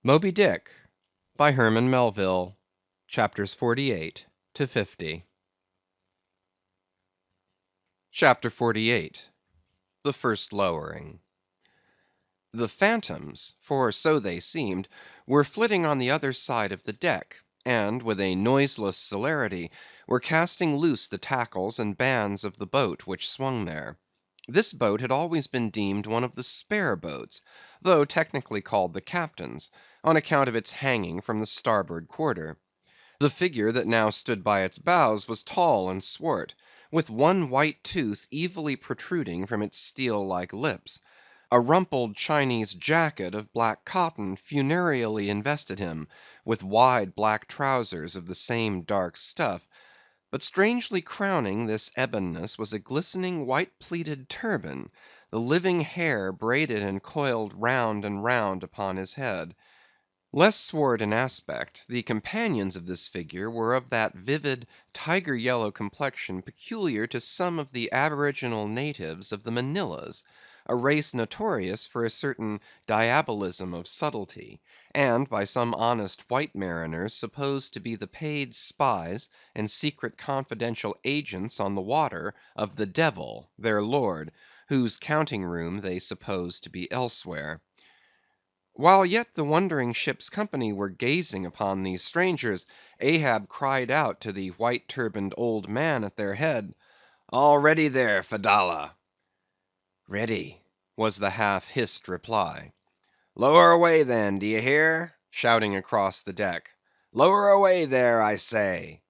Moby Dick, by Herman Melville, chapters 48 to 50. Chapter 48. The First Lowering. The phantoms, for so they seemed, were flitting on the other side of the deck, and with a noiseless celerity were casting loose the tackles and bands of the boat which swung there. This boat had always been deemed one of the spare boats, though technically called the captain's, on account of its hanging from the starboard quarter. The figure that now stood by its bows was tall and swart, with one white tooth evilly protruding from its steel-like lips. A rumpled Chinese jacket of black cotton funereally invested him, with wide black trousers of the same dark stuff. But strangely crowning this ebonness was a glistening white pleated turban, the living hair braided and coiled round and round upon his head. Less swart in aspect, the companions of this figure were of that vivid tiger yellow complexion peculiar to some of the aboriginal natives of the Manillas, a race notorious for a certain diabolism of subtlety, and by some honest white mariners supposed to be the paid spies and secret confidential agents on the water of the Devil, their lord, whose counting room they supposed to be elsewhere. While yet the wondering ship's company were gazing upon these strangers, Ahab cried out to the white turbaned old man at their head, "All ready there, Fedallah?" "Ready," was the half-hissed reply. "Lower away then, d'ye hear?" shouting across the deck. "Lower away there, I say."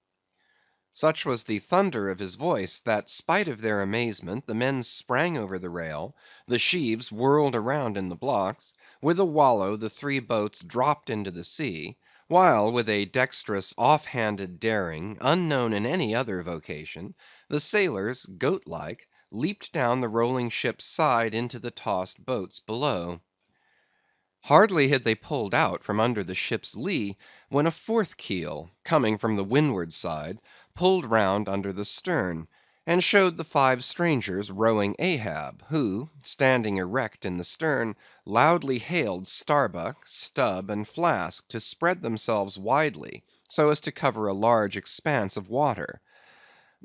Such was the thunder of his voice, that spite of their amazement, the men sprang over the rail, the sheaves whirled around in the blocks, with a wallow the three boats dropped into the sea, while with a dexterous off-handed daring, unknown in any other vocation, the sailors, goat-like, leaped down the rolling ship's side into the tossed boats below. Hardly had they pulled out from under the ship's lee, when a fourth keel, coming from the windward side, pulled round under the stern, and showed the five strangers rowing Ahab, who, standing erect in the stern, loudly hailed Starbuck, Stubb, and Flask to spread themselves widely, so as to cover a large expanse of water.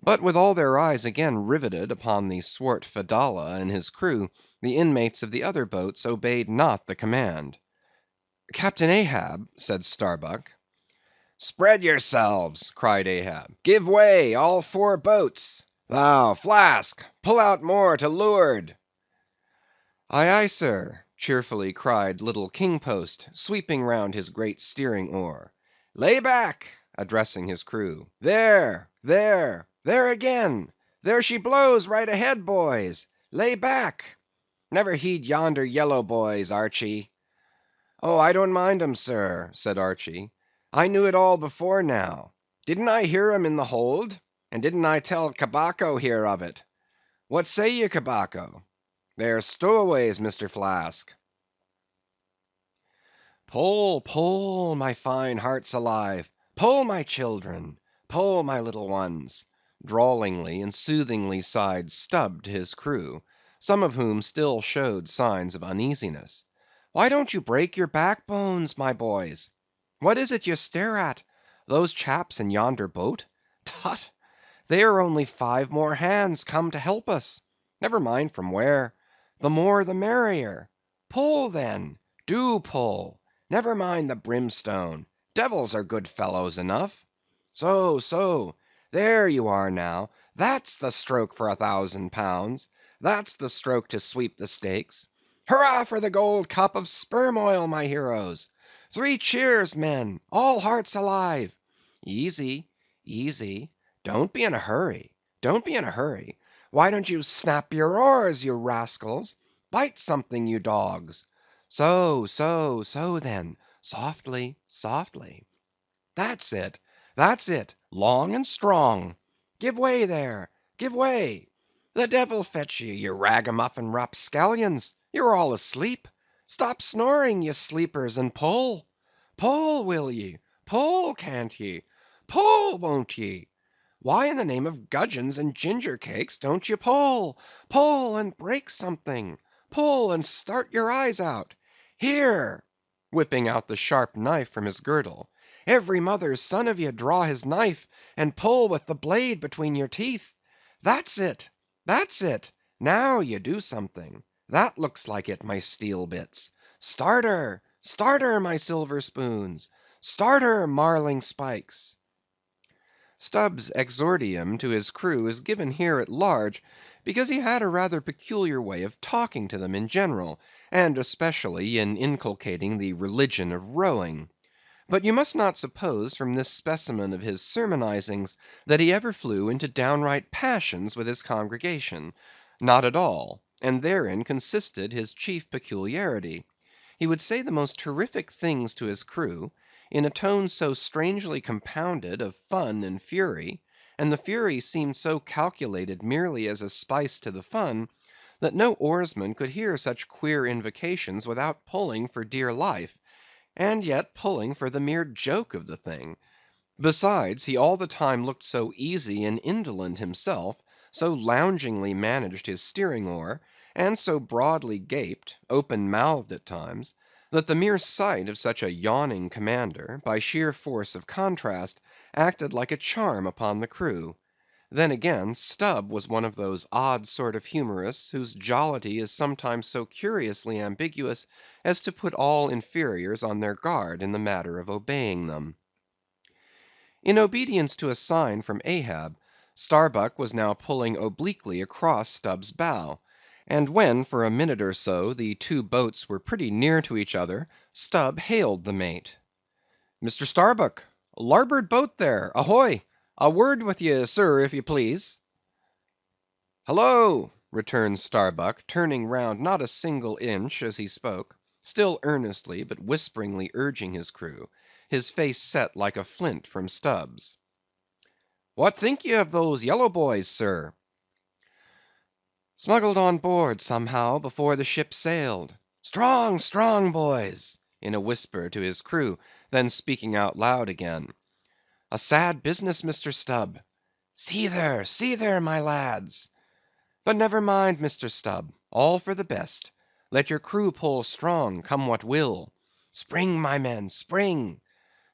But with all their eyes again riveted upon the swart Fedallah and his crew, the inmates of the other boats obeyed not the command. "Captain Ahab," said Starbuck. "Spread yourselves," cried Ahab. "Give way, all four boats. Thou, Flask, pull out more to leeward." "Aye, aye, sir," cheerfully cried little King Post, sweeping round his great steering oar. "Lay back," addressing his crew. "There, there, there again! There she blows right ahead, boys! Lay back! Never heed yonder yellow boys, Archy." "Oh, I don't mind 'em, sir," said Archy. "I knew it all before now. Didn't I hear 'em in the hold? And didn't I tell Cabaco here of it? What say ye, Cabaco? They're stowaways, Mr. Flask." "Pull, pull, my fine hearts alive! Pull, my children! Pull, my little ones!" drawlingly and soothingly sighed Stubb to his crew, some of whom still showed signs of uneasiness. "Why don't you break your backbones, my boys? What is it ye stare at? Those chaps in yonder boat? Tut! they are only 5 more hands come to help us. Never mind from where. The more the merrier. Pull then, do pull. Never mind the brimstone. Devils are good fellows enough. So, so. There you are now. That's the stroke for £1,000. That's the stroke to sweep the stakes. Hurrah for the gold cup of sperm oil, my heroes! 3 cheers, men! All hearts alive! Easy, easy. Don't be in a hurry. Don't be in a hurry. Why don't you snap your oars, you rascals? Bite something, you dogs. So, so, so then. Softly, softly. That's it, that's it. Long and strong. Give way there, give way. The devil fetch ye, you ragamuffin rapscallions. You're all asleep. Stop snoring, ye sleepers, and pull. Pull, will ye? Pull, can't ye? Pull, won't ye? Why in the name of gudgeons and ginger cakes don't you pull? Pull and break something. Pull and start your eyes out. Here! whipping out the sharp knife from his girdle. "Every mother's son of ye draw his knife, and pull with the blade between your teeth. That's it, that's it. Now ye do something. That looks like it, my steel bits. Start her, my silver spoons. Start her, marling spikes." Stubb's exordium to his crew is given here at large, because he had a rather peculiar way of talking to them in general, and especially in inculcating the religion of rowing. But you must not suppose from this specimen of his sermonizings that he ever flew into downright passions with his congregation. Not at all, and therein consisted his chief peculiarity. He would say the most terrific things to his crew, in a tone so strangely compounded of fun and fury, and the fury seemed so calculated merely as a spice to the fun, that no oarsman could hear such queer invocations without pulling for dear life, and yet pulling for the mere joke of the thing. Besides, he all the time looked so easy and indolent himself, so loungingly managed his steering oar, and so broadly gaped, open-mouthed at times, that the mere sight of such a yawning commander, by sheer force of contrast, acted like a charm upon the crew. Then again, Stubb was one of those odd sort of humorists whose jollity is sometimes so curiously ambiguous as to put all inferiors on their guard in the matter of obeying them. In obedience to a sign from Ahab, Starbuck was now pulling obliquely across Stubb's bow, and when for a minute or so the two boats were pretty near to each other, Stubb hailed the mate. "Mr. Starbuck, larboard boat there, ahoy! A word with ye, sir, if ye please." "Hallo!" returned Starbuck, turning round not a single inch as he spoke, still earnestly but whisperingly urging his crew, his face set like a flint from Stubb's. "What think ye of those yellow boys, sir?" "Smuggled on board, somehow, before the ship sailed. Strong, strong, boys!" in a whisper to his crew, then speaking out loud again. "A sad business, Mr. Stubb. See there, my lads! But never mind, Mr. Stubb, all for the best. Let your crew pull strong, come what will. Spring, my men, spring!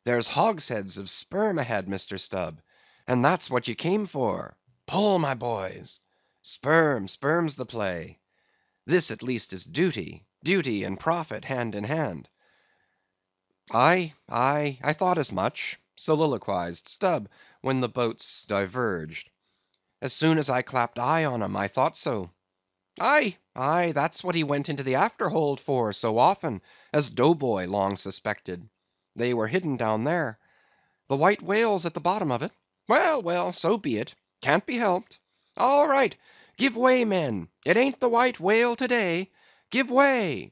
There's hogsheads of sperm ahead, Mr. Stubb, and that's what ye came for. Pull, my boys! Sperm's the play. This at least is duty, duty and profit hand in hand." "Aye, I thought as much," soliloquized Stubb, when the boats diverged. "As soon as I clapped eye on 'em, I thought so. Aye, that's what he went into the afterhold for so often, as Dough Boy long suspected. They were hidden down there. The white whale's at the bottom of it. Well, well, so be it. Can't be helped. All right, give way, men. It ain't the white whale to day. Give way."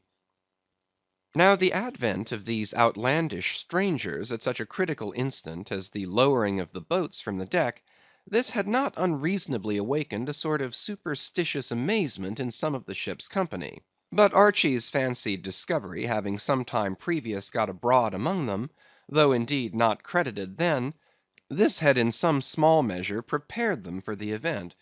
Now the advent of these outlandish strangers at such a critical instant as the lowering of the boats from the deck, this had not unreasonably awakened a sort of superstitious amazement in some of the ship's company. But Archy's fancied discovery having some time previous got abroad among them, though indeed not credited then, this had in some small measure prepared them for the event.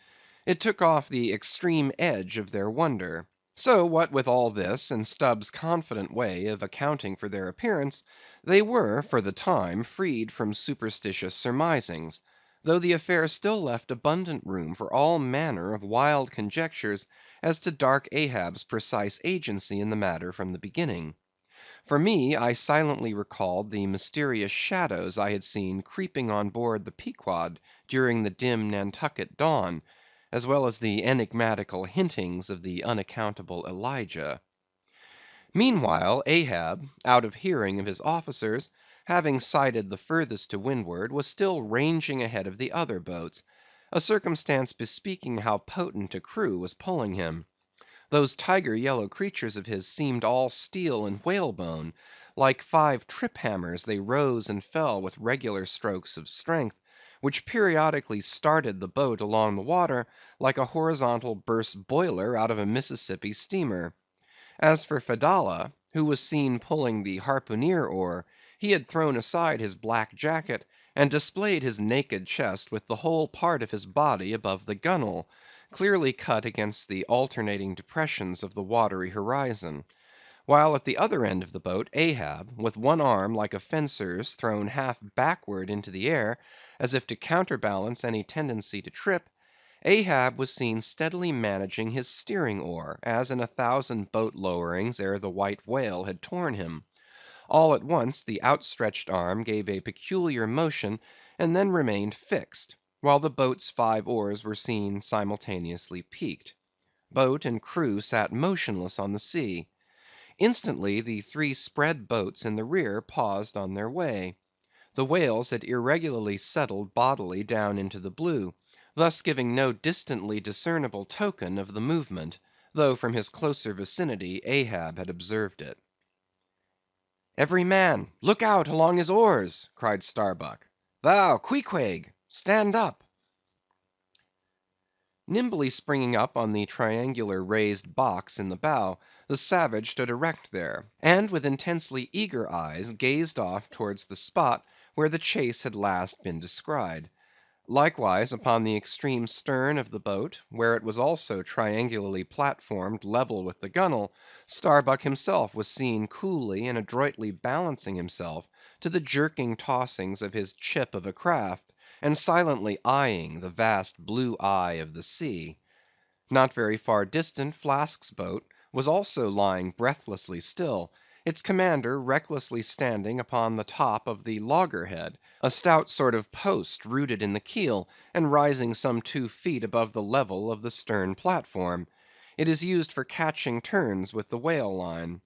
It took off the extreme edge of their wonder. So what with all this, and Stubb's confident way of accounting for their appearance, they were, for the time, freed from superstitious surmisings, though the affair still left abundant room for all manner of wild conjectures as to dark Ahab's precise agency in the matter from the beginning. For me, I silently recalled the mysterious shadows I had seen creeping on board the Pequod during the dim Nantucket dawn, as well as the enigmatical hintings of the unaccountable Elijah. Meanwhile, Ahab, out of hearing of his officers, having sighted the furthest to windward, was still ranging ahead of the other boats, a circumstance bespeaking how potent a crew was pulling him. Those tiger yellow creatures of his seemed all steel and whalebone; like 5 trip hammers they rose and fell with regular strokes of strength, which periodically started the boat along the water like a horizontal burst boiler out of a Mississippi steamer. As for Fedallah, who was seen pulling the harpooneer oar, he had thrown aside his black jacket, and displayed his naked chest with the whole part of his body above the gunwale, clearly cut against the alternating depressions of the watery horizon. while at the other end of the boat Ahab, with one arm like a fencer's thrown half backward into the air, as if to counterbalance any tendency to trip, Ahab was seen steadily managing his steering oar, as in 1,000 boat lowerings ere the white whale had torn him. All at once the outstretched arm gave a peculiar motion, and then remained fixed, while the boat's 5 oars were seen simultaneously peaked. Boat and crew sat motionless on the sea. Instantly the 3 spread boats in the rear paused on their way. The whales had irregularly settled bodily down into the blue, thus giving no distantly discernible token of the movement, though from his closer vicinity Ahab had observed it. "Every man, look out along his oars!" cried Starbuck. "Thou, Queequeg, stand up!" Nimbly springing up on the triangular raised box in the bow, the savage stood erect there, and with intensely eager eyes gazed off towards the spot where the chase had last been descried. Likewise upon the extreme stern of the boat, where it was also triangularly platformed level with the gunwale, Starbuck himself was seen coolly and adroitly balancing himself to the jerking tossings of his chip of a craft, and silently eyeing the vast blue eye of the sea. Not very far distant Flask's boat was also lying breathlessly still, its commander recklessly standing upon the top of the loggerhead, a stout sort of post rooted in the keel, and rising some 2 feet above the level of the stern platform. It is used for catching turns with the whale line.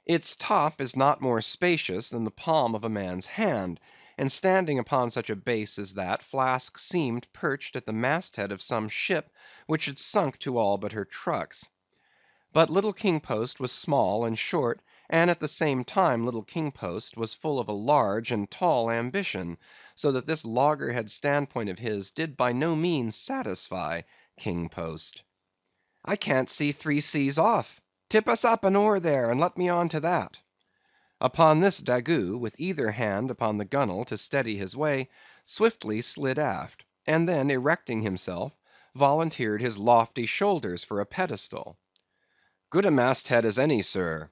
Its top is not more spacious than the palm of a man's hand, and standing upon such a base as that, Flask seemed perched at the masthead of some ship which had sunk to all but her trucks. But Little King Post was small and short, and at the same time Little King Post was full of a large and tall ambition, so that this loggerhead standpoint of his did by no means satisfy King Post. "I can't see 3 seas off. Tip us up an oar there, and let me on to that." Upon this Daggoo, with either hand upon the gunwale to steady his way, swiftly slid aft, and then erecting himself, volunteered his lofty shoulders for a pedestal. "Good a masthead as any, sir.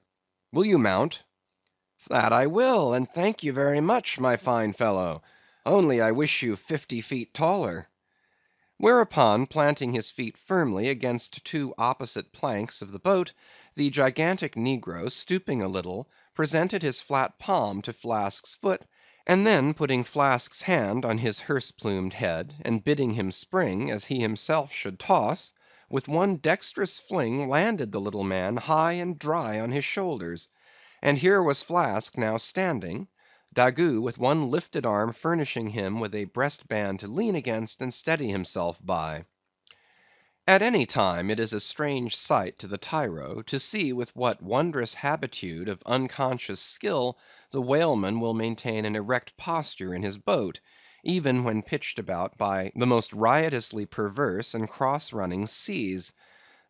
Will you mount?" "That I will, and thank you very much, my fine fellow; only I wish you 50 feet taller." Whereupon, planting his feet firmly against 2 opposite planks of the boat, the gigantic negro, stooping a little, presented his flat palm to Flask's foot, and then putting Flask's hand on his hearse-plumed head, and bidding him spring as he himself should toss, with one dexterous fling landed the little man high and dry on his shoulders; and here was Flask now standing, Daggoo with one lifted arm furnishing him with a breast-band to lean against and steady himself by. At any time it is a strange sight to the tyro to see with what wondrous habitude of unconscious skill the whaleman will maintain an erect posture in his boat, even when pitched about by the most riotously perverse and cross-running seas.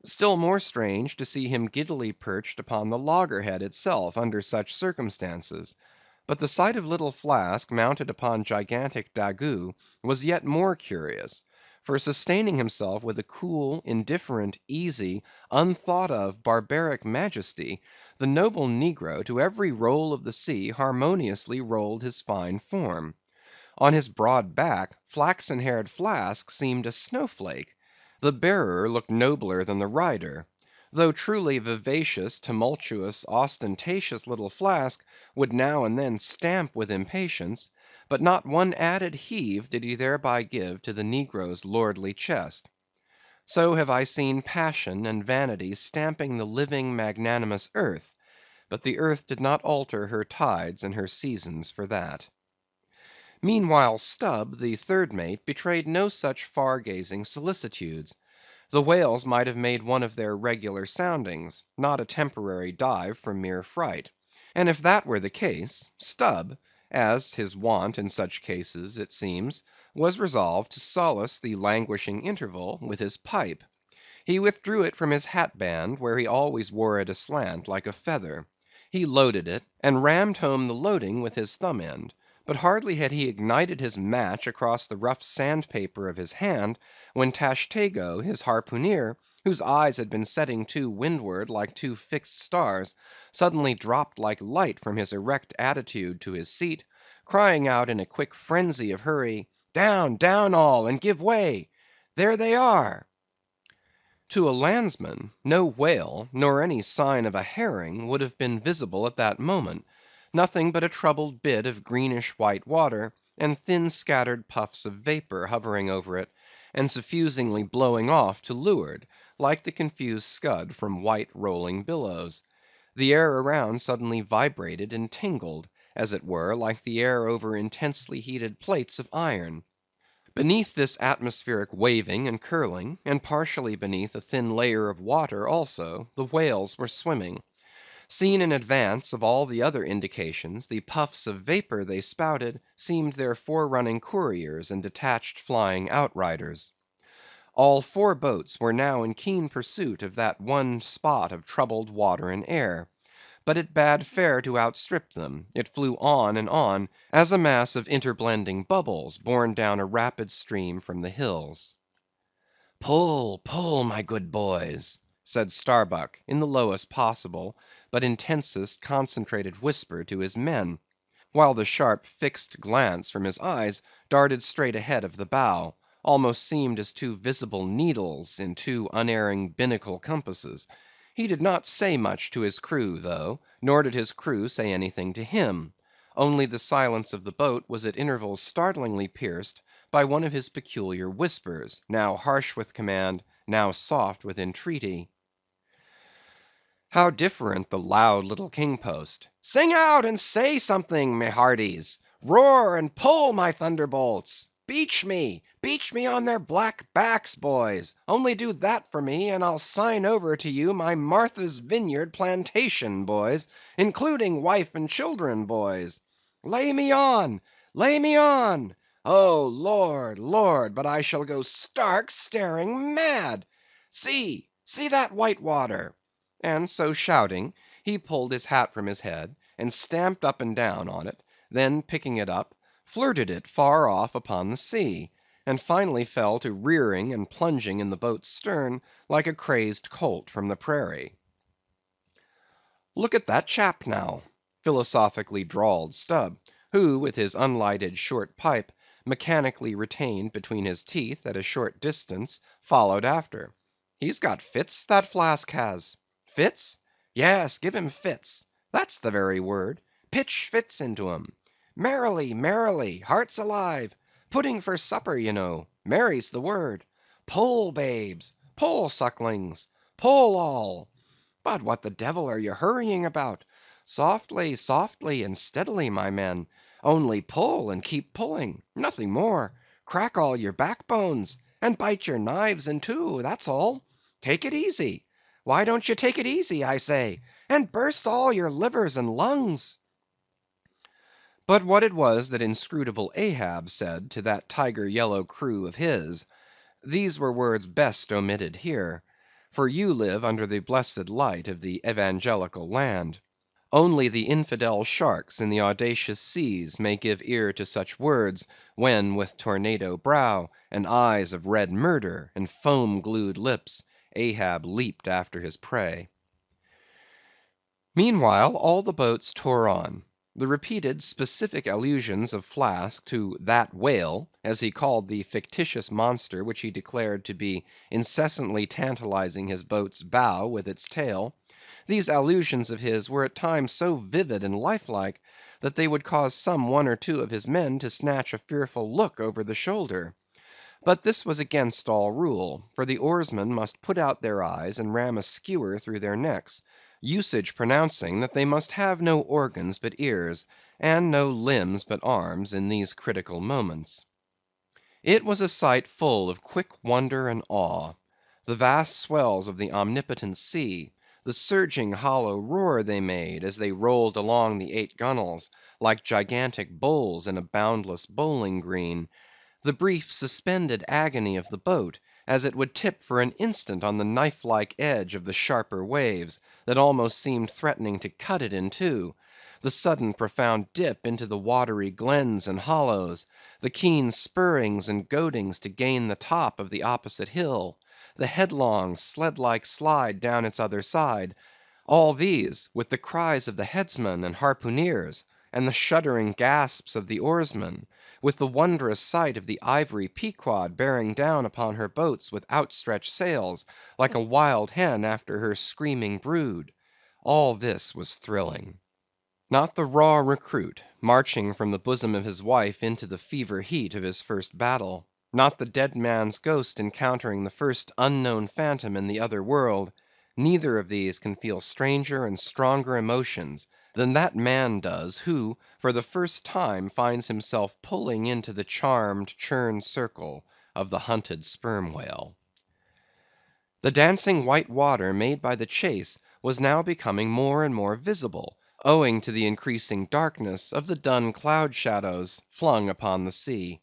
Still more strange to see him giddily perched upon the loggerhead itself under such circumstances. But the sight of little Flask mounted upon gigantic Daggoo was yet more curious; for sustaining himself with a cool, indifferent, easy, unthought of, barbaric majesty, the noble negro to every roll of the sea harmoniously rolled his fine form. On his broad back, flaxen-haired Flask seemed a snowflake. The bearer looked nobler than the rider. Though truly vivacious, tumultuous, ostentatious little Flask would now and then stamp with impatience, but not one added heave did he thereby give to the negro's lordly chest. So have I seen passion and vanity stamping the living magnanimous earth, but the earth did not alter her tides and her seasons for that. Meanwhile Stubb, the third mate, betrayed no such far-gazing solicitudes. The whales might have made one of their regular soundings, not a temporary dive from mere fright; and if that were the case, Stubb, as his wont in such cases it seems, was resolved to solace the languishing interval with his pipe. He withdrew it from his hat-band, where he always wore it aslant like a feather. He loaded it, and rammed home the loading with his thumb-end; but hardly had he ignited his match across the rough sandpaper of his hand, when Tashtego, his harpooneer, whose eyes had been setting to windward like two fixed stars, suddenly dropped like light from his erect attitude to his seat, crying out in a quick frenzy of hurry, "Down, down all, and give way! There they are!" To a landsman, no whale, nor any sign of a herring would have been visible at that moment; nothing but a troubled bit of greenish white water, and thin scattered puffs of vapor hovering over it, and suffusingly blowing off to leeward, like the confused scud from white rolling billows. The air around suddenly vibrated and tingled, as it were, like the air over intensely heated plates of iron. Beneath this atmospheric waving and curling, and partially beneath a thin layer of water also, the whales were swimming. Seen in advance of all the other indications, the puffs of vapor they spouted seemed their forerunning couriers and detached flying outriders. All four boats were now in keen pursuit of that one spot of troubled water and air. But it bade fair to outstrip them; it flew on and on, as a mass of interblending bubbles borne down a rapid stream from the hills. "Pull, pull, my good boys," said Starbuck in the lowest possible, but intensest concentrated whisper to his men, while the sharp fixed glance from his eyes darted straight ahead of the bow, almost seemed as two visible needles in two unerring binnacle compasses. He did not say much to his crew, though, nor did his crew say anything to him; only the silence of the boat was at intervals startlingly pierced by one of his peculiar whispers, now harsh with command, now soft with entreaty. How different the loud little king post! "Sing out and say something, my hearties! Roar and pull, my thunderbolts! Beach me on their black backs, boys! Only do that for me, and I'll sign over to you my Martha's Vineyard plantation, boys, including wife and children, boys! Lay me on! Lay me on! Oh, Lord, Lord, but I shall go stark, staring mad! See, see that white water!" And so shouting, he pulled his hat from his head, and stamped up and down on it; then picking it up, flirted it far off upon the sea, and finally fell to rearing and plunging in the boat's stern like a crazed colt from the prairie. "Look at that chap now," philosophically drawled Stubb, who with his unlighted short pipe, mechanically retained between his teeth at a short distance, followed after. "He's got fits, that Flask has. Fits? Yes, give him fits; that's the very word; pitch fits into 'em. Merrily, merrily, hearts alive; pudding for supper, you know; merry's the word. Pull, babes; pull, sucklings; pull all. But what the devil are you hurrying about? Softly, softly, and steadily, my men; only pull and keep pulling; nothing more; crack all your backbones, and bite your knives in two, that's all. Take it easy. Why don't you take it easy, I say, and burst all your livers and lungs?" But what it was that inscrutable Ahab said to that tiger yellow crew of his, these were words best omitted here; for you live under the blessed light of the evangelical land. Only the infidel sharks in the audacious seas may give ear to such words, when with tornado brow, and eyes of red murder, and foam glued lips, Ahab leaped after his prey. Meanwhile all the boats tore on. The repeated specific allusions of Flask to that whale, as he called the fictitious monster which he declared to be incessantly tantalizing his boat's bow with its tail; these allusions of his were at times so vivid and lifelike, that they would cause some one or two of his men to snatch a fearful look over the shoulder. But this was against all rule, for the oarsmen must put out their eyes and ram a skewer through their necks; usage pronouncing that they must have no organs but ears, and no limbs but arms in these critical moments. It was a sight full of quick wonder and awe. The vast swells of the omnipotent sea; the surging hollow roar they made, as they rolled along the 8 gunwales, like gigantic bowls in a boundless bowling green; the brief suspended agony of the boat, as it would tip for an instant on the knife like edge of the sharper waves, that almost seemed threatening to cut it in two; the sudden profound dip into the watery glens and hollows; the keen spurrings and goadings to gain the top of the opposite hill; the headlong, sled-like slide down its other side; all these, with the cries of the headsmen and harpooneers, and the shuddering gasps of the oarsmen; with the wondrous sight of the ivory Pequod bearing down upon her boats with outstretched sails, like a wild hen after her screaming brood; all this was thrilling. Not the raw recruit, marching from the bosom of his wife into the fever heat of his first battle; not the dead man's ghost encountering the first unknown phantom in the other world; neither of these can feel stranger and stronger emotions than that man does, who, for the first time, finds himself pulling into the charmed, churned circle of the hunted sperm whale. The dancing white water made by the chase was now becoming more and more visible, owing to the increasing darkness of the dun cloud shadows flung upon the sea.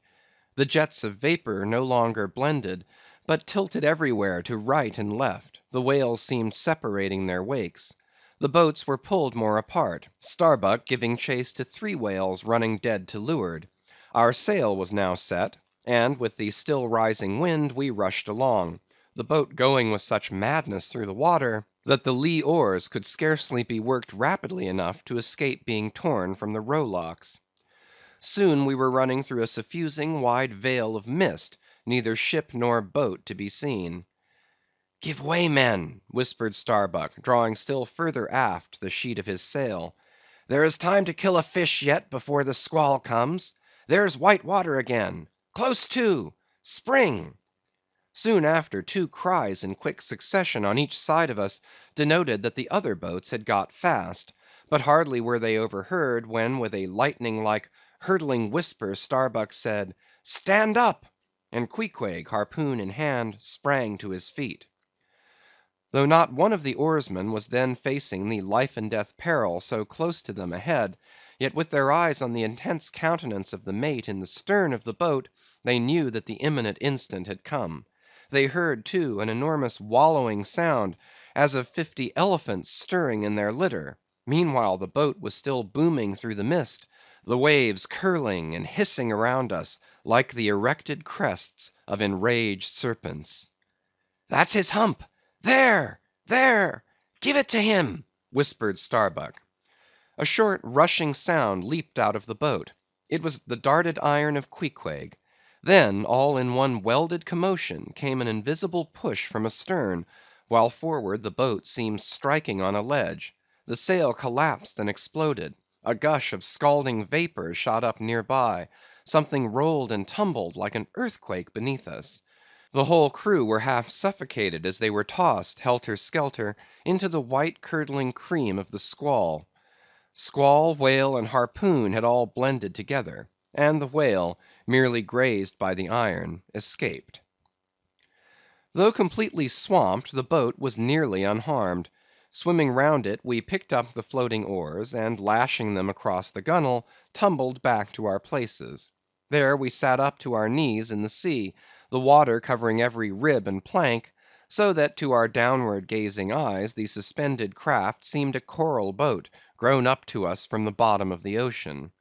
The jets of vapor no longer blended, but tilted everywhere to right and left; the whales seemed separating their wakes. The boats were pulled more apart, Starbuck giving chase to 3 whales running dead to leeward. Our sail was now set, and with the still rising wind we rushed along; the boat going with such madness through the water, that the lee oars could scarcely be worked rapidly enough to escape being torn from the rowlocks. Soon we were running through a suffusing wide veil of mist, neither ship nor boat to be seen. "Give way, men," whispered Starbuck, drawing still further aft the sheet of his sail. "There is time to kill a fish yet before the squall comes. There's white water again. Close to! Spring!" Soon after, 2 cries in quick succession on each side of us denoted that the other boats had got fast; but hardly were they overheard, when with a lightning-like, hurtling whisper, Starbuck said, "Stand up!" and Queequeg, harpoon in hand, sprang to his feet. Though not one of the oarsmen was then facing the life and death peril so close to them ahead, yet with their eyes on the intense countenance of the mate in the stern of the boat, they knew that the imminent instant had come. They heard, too, an enormous wallowing sound, as of 50 elephants stirring in their litter; meanwhile the boat was still booming through the mist, the waves curling and hissing around us, like the erected crests of enraged serpents. "That's his hump! There! there! Give it to him!" whispered Starbuck. A short rushing sound leaped out of the boat. It was the darted iron of Queequeg. Then, all in one welded commotion, came an invisible push from astern, while forward the boat seemed striking on a ledge. The sail collapsed and exploded; a gush of scalding vapor shot up near by; something rolled and tumbled like an earthquake beneath us. The whole crew were half suffocated as they were tossed, helter‐skelter, into the white curdling cream of the squall. Squall, whale, and harpoon had all blended together; and the whale, merely grazed by the iron, escaped. Though completely swamped, the boat was nearly unharmed. Swimming round it, we picked up the floating oars, and lashing them across the gunwale, tumbled back to our places. There we sat up to our knees in the sea, the water covering every rib and plank, so that to our downward gazing eyes the suspended craft seemed a coral boat grown up to us from the bottom of the ocean.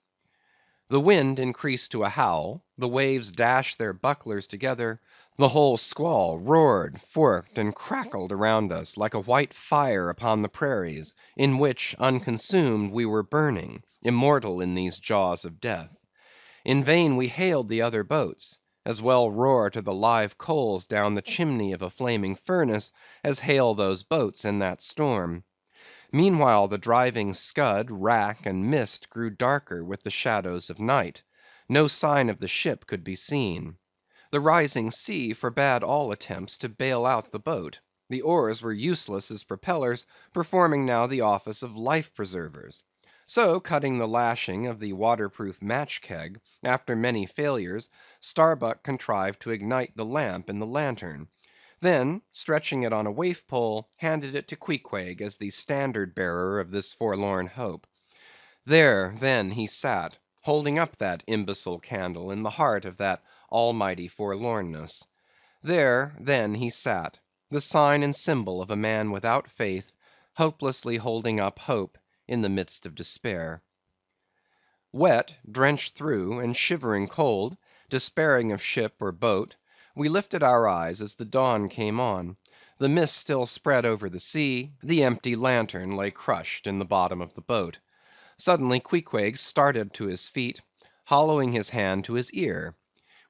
The wind increased to a howl, the waves dashed their bucklers together, the whole squall roared, forked, and crackled around us, like a white fire upon the prairies, in which, unconsumed, we were burning, immortal in these jaws of death. In vain we hailed the other boats; as well roar to the live coals down the chimney of a flaming furnace, as hail those boats in that storm. Meanwhile the driving scud, rack, and mist grew darker with the shadows of night. No sign of the ship could be seen. The rising sea forbade all attempts to bail out the boat. The oars were useless as propellers, performing now the office of life preservers. So cutting the lashing of the waterproof match keg, after many failures, Starbuck contrived to ignite the lamp in the lantern; then, stretching it on a waif pole, handed it to Queequeg as the standard bearer of this forlorn hope. There, then, he sat, holding up that imbecile candle in the heart of that almighty forlornness. There, then, he sat, the sign and symbol of a man without faith, hopelessly holding up hope in the midst of despair. Wet, drenched through, and shivering cold, despairing of ship or boat, We lifted our eyes as the dawn came on. The mist still spread over the sea; the empty lantern lay crushed in the bottom of the boat. Suddenly Queequeg started to his feet, hollowing his hand to his ear.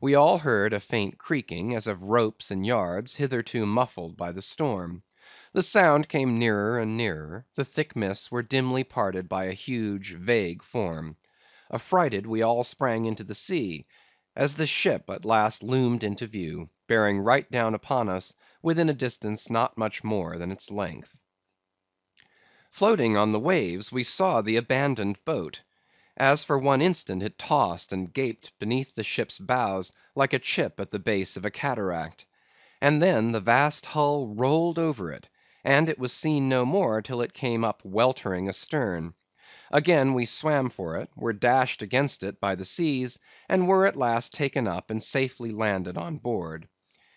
We all heard a faint creaking, as of ropes and yards, hitherto muffled by the storm. The sound came nearer and nearer; the thick mists were dimly parted by a huge, vague form. Affrighted, we all sprang into the sea, as the ship at last loomed into view, bearing right down upon us, within a distance not much more than its length. Floating on the waves, we saw the abandoned boat. As for one instant it tossed and gaped beneath the ship's bows, like a chip at the base of a cataract. And then the vast hull rolled over it, and it was seen no more till it came up weltering astern. Again we swam for it, were dashed against it by the seas, and were at last taken up and safely landed on board.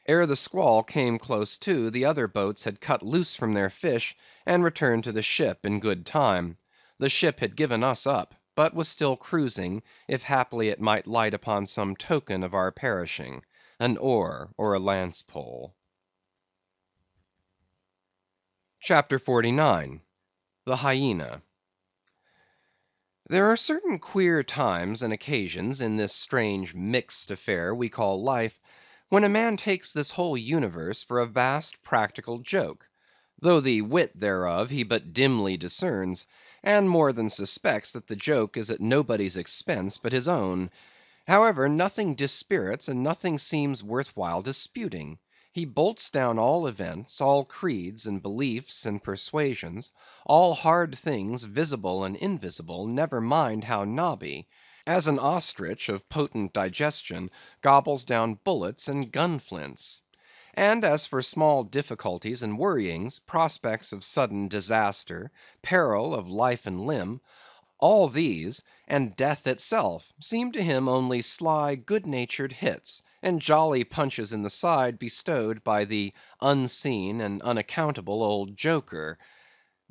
Ere the squall came close to, the other boats had cut loose from their fish, and returned to the ship in good time. The ship had given us up, but was still cruising, if haply it might light upon some token of our perishing, an oar or a lance pole. CHAPTER 49. The Hyena. There are certain queer times and occasions in this strange mixed affair we call life, when a man takes this whole universe for a vast practical joke, though the wit thereof he but dimly discerns, and more than suspects that the joke is at nobody's expense but his own. However, nothing dispirits and nothing seems worth while disputing. He bolts down all events, all creeds and beliefs and persuasions, all hard things, visible and invisible, never mind how knobby; as an ostrich of potent digestion gobbles down bullets and gun flints. And as for small difficulties and worryings, prospects of sudden disaster, peril of life and limb, all these, and death itself, seem to him only sly, good natured hits, and jolly punches in the side bestowed by the unseen and unaccountable old joker.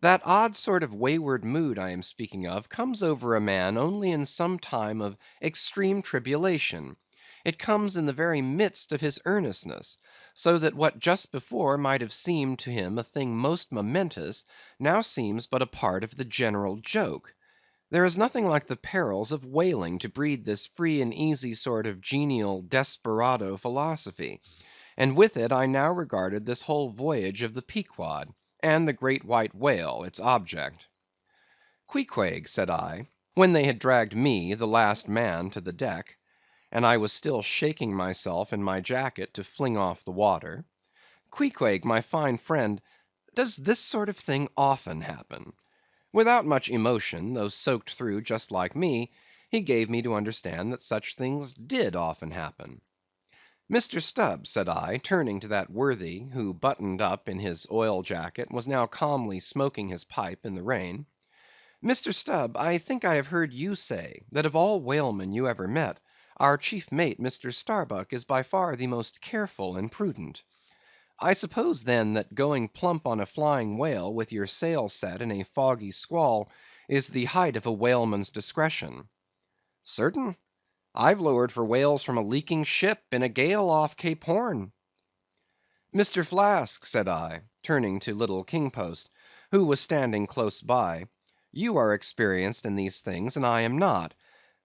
That odd sort of wayward mood I am speaking of comes over a man only in some time of extreme tribulation. It comes in the very midst of his earnestness, so that what just before might have seemed to him a thing most momentous, now seems but a part of the general joke. There is nothing like the perils of whaling to breed this free and easy sort of genial desperado philosophy; and with it I now regarded this whole voyage of the Pequod, and the great white whale, its object. "Queequeg," said I, when they had dragged me, the last man, to the deck, and I was still shaking myself in my jacket to fling off the water; "Queequeg, my fine friend, does this sort of thing often happen?" Without much emotion, though soaked through just like me, he gave me to understand that such things did often happen. "Mr. Stubb," said I, turning to that worthy, who buttoned up in his oil jacket, was now calmly smoking his pipe in the rain; "Mr. Stubb, I think I have heard you say, that of all whalemen you ever met, our chief mate, Mr. Starbuck, is by far the most careful and prudent. I suppose, then, that going plump on a flying whale with your sail set in a foggy squall is the height of a whaleman's discretion." "Certain. I've lowered for whales from a leaking ship in a gale off Cape Horn." "Mr. Flask," said I, turning to little King Post, who was standing close by, "you are experienced in these things, and I am not.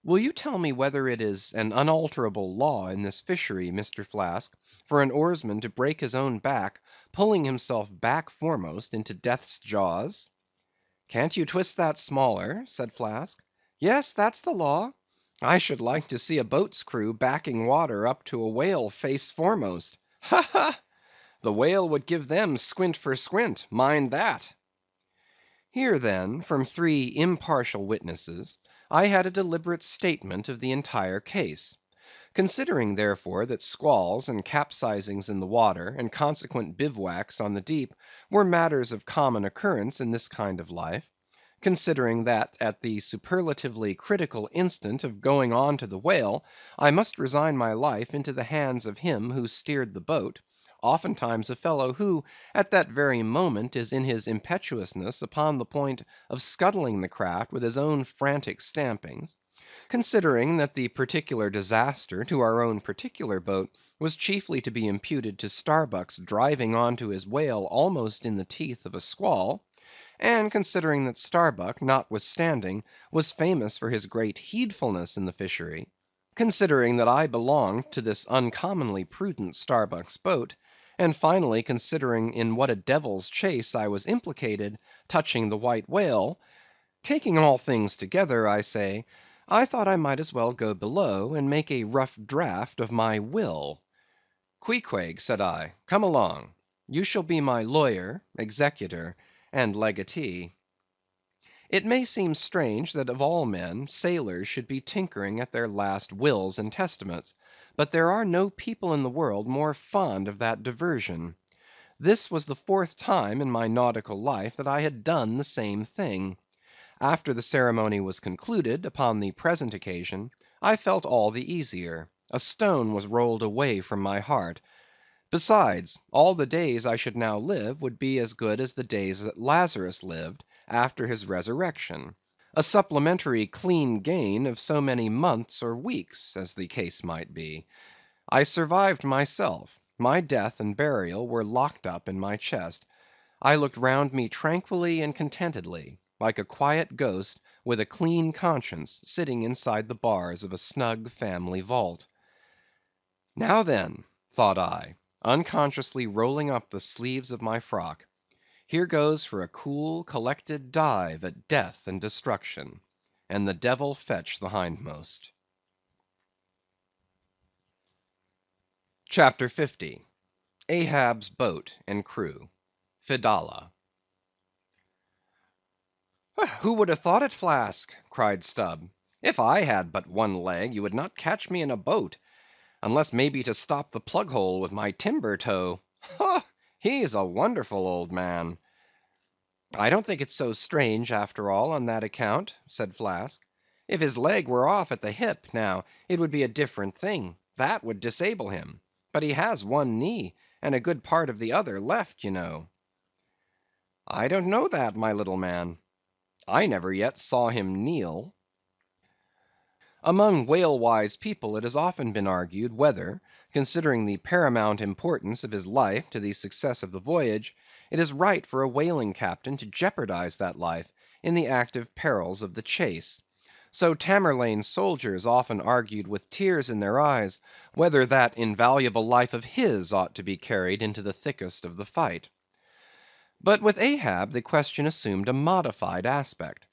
Will you tell me whether it is an unalterable law in this fishery, Mr. Flask, for an oarsman to break his own back, pulling himself back foremost into death's jaws?" "Can't you twist that smaller?" said Flask. "Yes, that's the law. I should like to see a boat's crew backing water up to a whale face foremost. Ha, ha! The whale would give them squint for squint, mind that." Here, then, from three impartial witnesses, I had a deliberate statement of the entire case. Considering, therefore, that squalls and capsizings in the water, and consequent bivouacs on the deep, were matters of common occurrence in this kind of life; considering that at the superlatively critical instant of going on to the whale, I must resign my life into the hands of him who steered the boat; oftentimes a fellow who, at that very moment, is in his impetuousness upon the point of scuttling the craft with his own frantic stampings; considering that the particular disaster to our own particular boat was chiefly to be imputed to Starbuck's driving on to his whale almost in the teeth of a squall; and considering that Starbuck, notwithstanding, was famous for his great heedfulness in the fishery; considering that I belonged to this uncommonly prudent Starbuck's boat; and finally considering in what a devil's chase I was implicated touching the White Whale; taking all things together, I say, I thought I might as well go below and make a rough draft of my will. Queequeg, said I, come along. You shall be my lawyer, executor, and legatee. It may seem strange that of all men, sailors should be tinkering at their last wills and testaments; but there are no people in the world more fond of that diversion. This was the 4th time in my nautical life that I had done the same thing. After the ceremony was concluded, upon the present occasion, I felt all the easier; a stone was rolled away from my heart. Besides, all the days I should now live would be as good as the days that Lazarus lived after his resurrection; a supplementary clean gain of so many months or weeks, as the case might be. I survived myself; my death and burial were locked up in my chest. I looked round me tranquilly and contentedly, like a quiet ghost with a clean conscience sitting inside the bars of a snug family vault. Now then, thought I, unconsciously rolling up the sleeves of my frock, here goes for a cool, collected dive at death and destruction, and the devil fetch the hindmost. CHAPTER 50. Ahab's Boat and Crew. Fedallah. "Who would have thought it, Flask?" cried Stubb. "If I had but one leg, you would not catch me in a boat, unless maybe to stop the plug hole with my timber toe. Ha! He's a wonderful old man." "I don't think it so strange, after all, on that account," said Flask. "If his leg were off at the hip, now, it would be a different thing; that would disable him. But he has one knee, and a good part of the other left, you know." "I don't know that, my little man. I never yet saw him kneel." Among whale-wise people it has often been argued whether, considering the paramount importance of his life to the success of the voyage, it is right for a whaling captain to jeopardize that life in the active perils of the chase. So Tamerlane's soldiers often argued with tears in their eyes, whether that invaluable life of his ought to be carried into the thickest of the fight. But with Ahab the question assumed a modified aspect.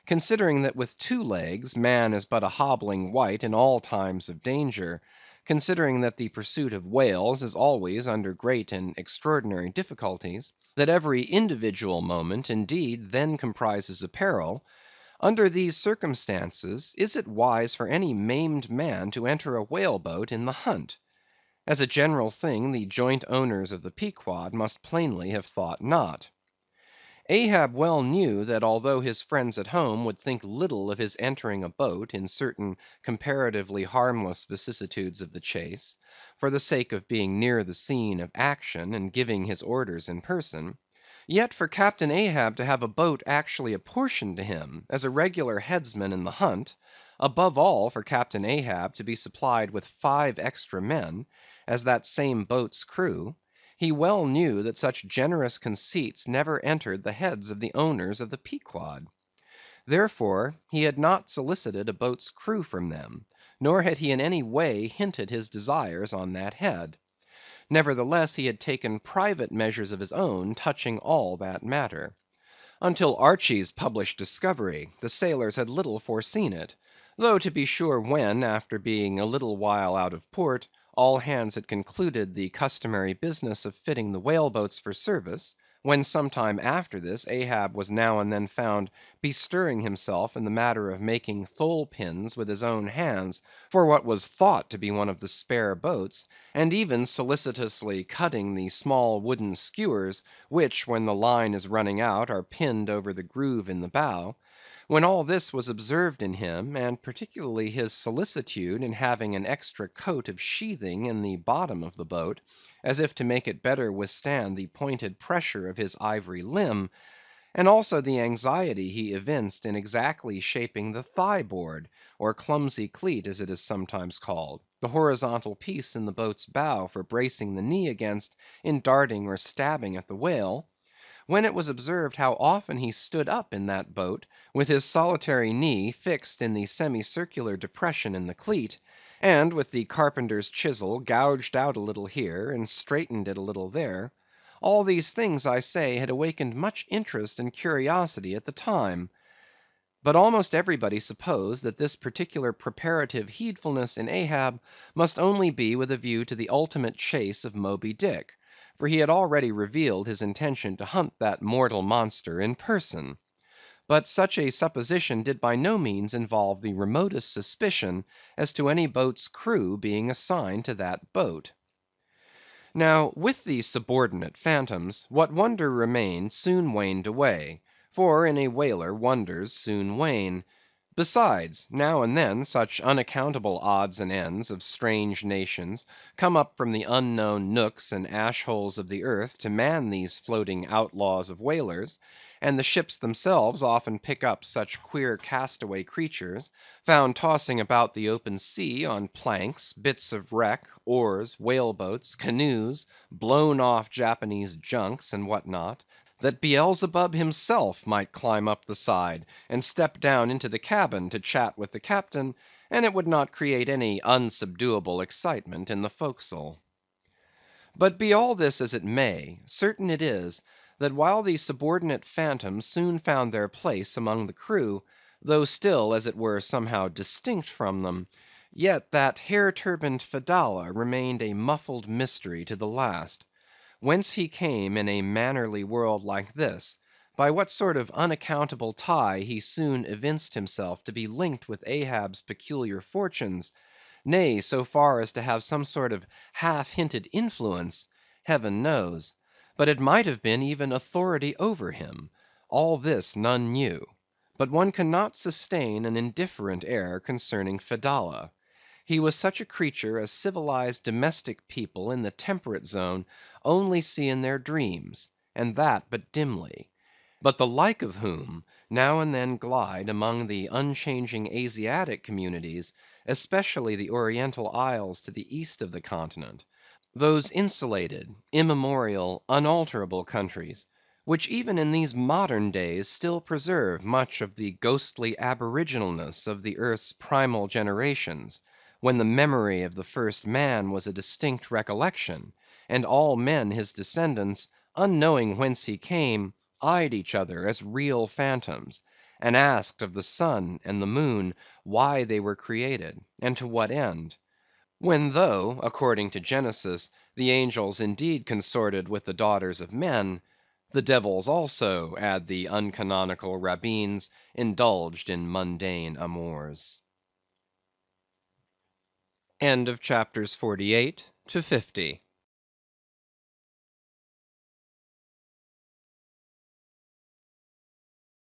Considering that with 2 legs man is but a hobbling wight in all times of danger; considering that the pursuit of whales is always under great and extraordinary difficulties; that every individual moment, indeed, then comprises a peril; under these circumstances, is it wise for any maimed man to enter a whale boat in the hunt? As a general thing, the joint owners of the Pequod must plainly have thought not. Ahab well knew that although his friends at home would think little of his entering a boat in certain comparatively harmless vicissitudes of the chase, for the sake of being near the scene of action and giving his orders in person; yet for Captain Ahab to have a boat actually apportioned to him as a regular headsman in the hunt; above all, for Captain Ahab to be supplied with 5 extra men, as that same boat's crew; he well knew that such generous conceits never entered the heads of the owners of the Pequod. Therefore, he had not solicited a boat's crew from them, nor had he in any way hinted his desires on that head. Nevertheless, he had taken private measures of his own touching all that matter. Until Archy's published discovery, the sailors had little foreseen it; though to be sure when, after being a little while out of port, all hands had concluded the customary business of fitting the whale boats for service; when some time after this Ahab was now and then found bestirring himself in the matter of making thole pins with his own hands for what was thought to be one of the spare boats, and even solicitously cutting the small wooden skewers which, when the line is running out, are pinned over the groove in the bow; When all this was observed in him, and particularly his solicitude in having an extra coat of sheathing in the bottom of the boat, as if to make it better withstand the pointed pressure of his ivory limb, and also the anxiety he evinced in exactly shaping the thigh board, or clumsy cleat as it is sometimes called, the horizontal piece in the boat's bow for bracing the knee against in darting or stabbing at the whale; when it was observed how often he stood up in that boat, with his solitary knee fixed in the semicircular depression in the cleat, and with the carpenter's chisel gouged out a little here, and straightened it a little there; all these things, I say, had awakened much interest and curiosity at the time. But almost everybody supposed that this particular preparative heedfulness in Ahab must only be with a view to the ultimate chase of Moby Dick, for he had already revealed his intention to hunt that mortal monster in person. But such a supposition did by no means involve the remotest suspicion as to any boat's crew being assigned to that boat. Now, with the subordinate phantoms, what wonder remained soon waned away; for in a whaler wonders soon wane. Besides, now and then such unaccountable odds and ends of strange nations come up from the unknown nooks and ash holes of the earth to man these floating outlaws of whalers; and the ships themselves often pick up such queer castaway creatures, found tossing about the open sea on planks, bits of wreck, oars, whale boats, canoes, blown off Japanese junks, and what not, that Beelzebub himself might climb up the side, and step down into the cabin to chat with the captain, and it would not create any unsubduable excitement in the forecastle. But be all this as it may, certain it is, that while the subordinate phantoms soon found their place among the crew, though still, as it were, somehow distinct from them, yet that hair‐turbaned Fedallah remained a muffled mystery to the last. Whence he came in a mannerly world like this, by what sort of unaccountable tie he soon evinced himself to be linked with Ahab's peculiar fortunes, nay, so far as to have some sort of half‐hinted influence, Heaven knows; but it might have been even authority over him; all this none knew. But one cannot sustain an indifferent air concerning Fedallah. He was such a creature as civilized domestic people in the temperate zone only see in their dreams, and that but dimly; but the like of whom now and then glide among the unchanging Asiatic communities, especially the Oriental isles to the east of the continent; those insulated, immemorial, unalterable countries, which even in these modern days still preserve much of the ghostly aboriginalness of the earth's primal generations, when the memory of the first man was a distinct recollection, and all men his descendants, unknowing whence he came, eyed each other as real phantoms, and asked of the sun and the moon why they were created, and to what end; when though, according to Genesis, the angels indeed consorted with the daughters of men, the devils also, add the uncanonical rabbins, indulged in mundane amours. End of chapters 48 to 50.